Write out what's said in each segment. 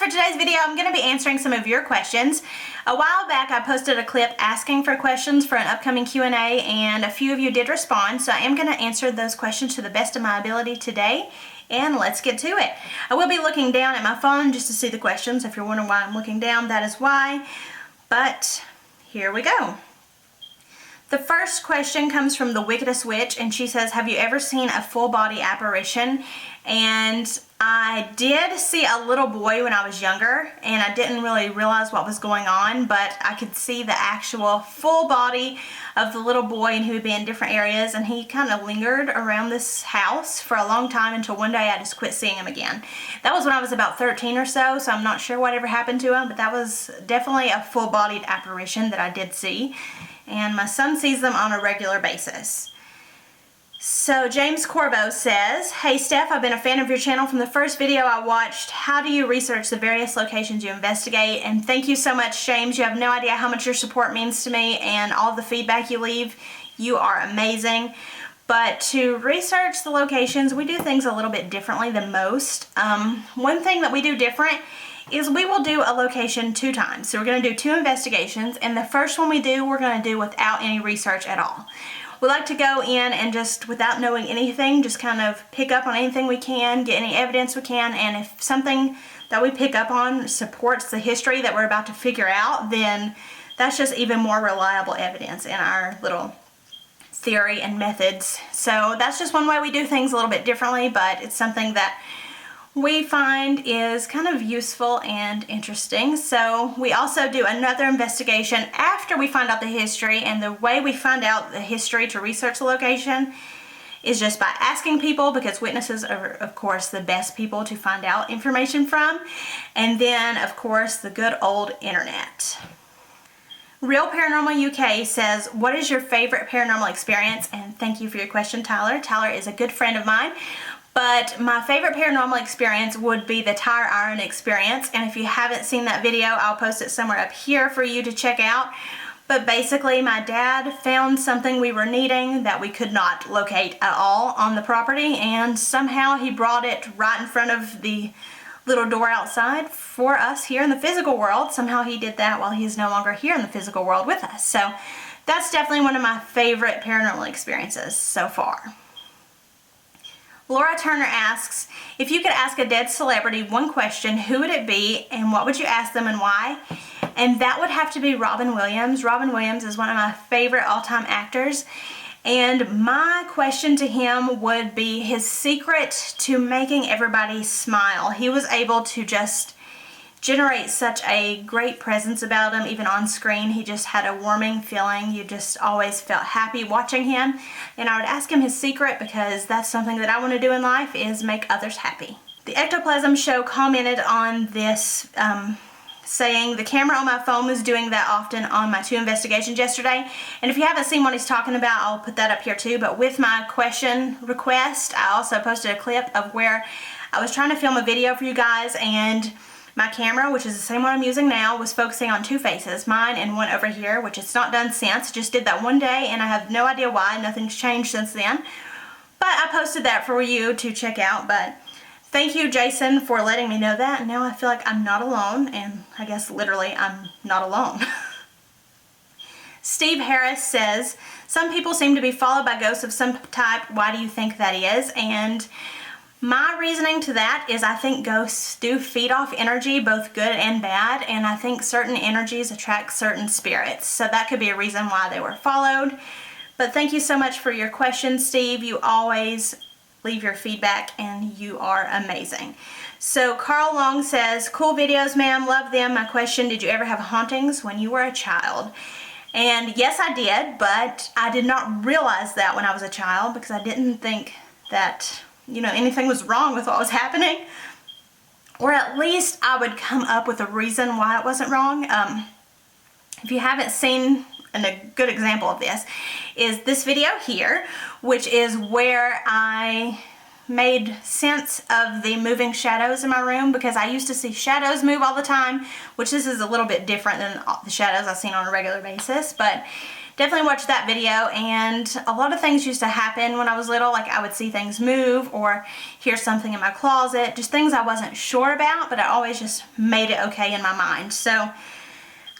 for today's video, I'm going to be answering some of your questions. A while back, I posted a clip asking for questions for an upcoming Q&A, and a few of you did respond, so I am going to answer those questions to the best of my ability today, and let's get to it. I will be looking down at my phone just to see the questions. If you're wondering why I'm looking down, that is why, but here we go. The first question comes from the Wickedest Witch, and she says, have you ever seen a full body apparition? And I did see a little boy when I was younger, and I didn't really realize what was going on, but I could see the actual full body of the little boy, and he would be in different areas, and he kind of lingered around this house for a long time until one day I just quit seeing him again. That was when I was about 13 or so, so I'm not sure whatever happened to him, but that was definitely a full-bodied apparition that I did see, and my son sees them on a regular basis. So James Corbo says, hey Steph, I've been a fan of your channel from the first video I watched. How do you research the various locations you investigate? And thank you so much, James. You have no idea how much your support means to me and all the feedback you leave. You are amazing. But to research the locations, we do things a little bit differently than most. One thing that we do different is we will do a location 2 times. So we're going to do 2 investigations, and the first one we do, we're going to do without any research at all. We like to go in and just, without knowing anything, just kind of pick up on anything we can, get any evidence we can, and if something that we pick up on supports the history that we're about to figure out, then that's just even more reliable evidence in our little theory and methods. So that's just one way we do things a little bit differently, but it's something that we find is kind of useful and interesting. So we also do another investigation after we find out the history, and the way we find out the history to research the location is just by asking people, because witnesses are of course the best people to find out information from, and then of course the good old internet. Real Paranormal UK says, what is your favorite paranormal experience? And thank you for your question, Tyler. Tyler is a good friend of mine. But my favorite paranormal experience would be the tire iron experience, and if you haven't seen that video, I'll post it somewhere up here for you to check out. But basically, my dad found something we were needing that we could not locate at all on the property, and somehow he brought it right in front of the little door outside for us here in the physical world. Somehow he did that while he's no longer here in the physical world with us. So that's definitely one of my favorite paranormal experiences so far. Laura Turner asks, if you could ask a dead celebrity one question, who would it be and what would you ask them and why? And that would have to be Robin Williams. Robin Williams is one of my favorite all-time actors, and my question to him would be his secret to making everybody smile. He was able to just generate such a great presence about him, even on screen. He just had a warming feeling. You just always felt happy watching him, and I would ask him his secret, because that's something that I want to do in life, is make others happy. The Ectoplasm Show commented on this, saying the camera on my phone was doing that often on my 2 investigations yesterday, and if you haven't seen what he's talking about, I'll put that up here too. But with my question request, I also posted a clip of where I was trying to film a video for you guys, and my camera, which is the same one I'm using now, was focusing on 2 faces, mine and one over here, which it's not done since. Just did that one day, and I have no idea why. Nothing's changed since then. But I posted that for you to check out. But thank you, Jason, for letting me know that. Now I feel like I'm not alone, and I guess literally I'm not alone. Steve Harris says, some people seem to be followed by ghosts of some type. Why do you think that is? And my reasoning to that is I think ghosts do feed off energy, both good and bad, and I think certain energies attract certain spirits. So that could be a reason why they were followed. But thank you so much for your question, Steve. You always leave your feedback, and you are amazing. So Carl Long says, cool videos, ma'am. Love them. My question, did you ever have hauntings when you were a child? And yes, I did, but I did not realize that when I was a child, because I didn't think that, you know, anything was wrong with what was happening, or at least I would come up with a reason why it wasn't wrong. If you haven't seen, and a good example of this is this video here, which is where I made sense of the moving shadows in my room, because I used to see shadows move all the time, which this is a little bit different than the shadows I've seen on a regular basis. But definitely watch that video. And a lot of things used to happen when I was little, like I would see things move or hear something in my closet, just things I wasn't sure about, but I always just made it okay in my mind. So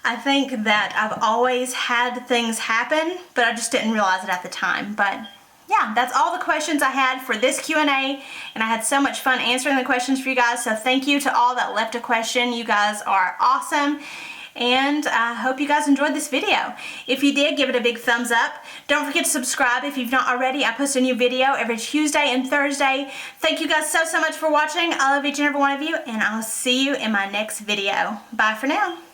I think that I've always had things happen, but I just didn't realize it at the time. But yeah, that's all the questions I had for this Q&A, and I had so much fun answering the questions for you guys. So thank you to all that left a question. You guys are awesome, and I hope you guys enjoyed this video. If you did, give it a big thumbs up. Don't forget to subscribe if you've not already. I post a new video every Tuesday and Thursday. Thank you guys so much for watching. I love each and every one of you, and I'll see you in my next video. Bye for now.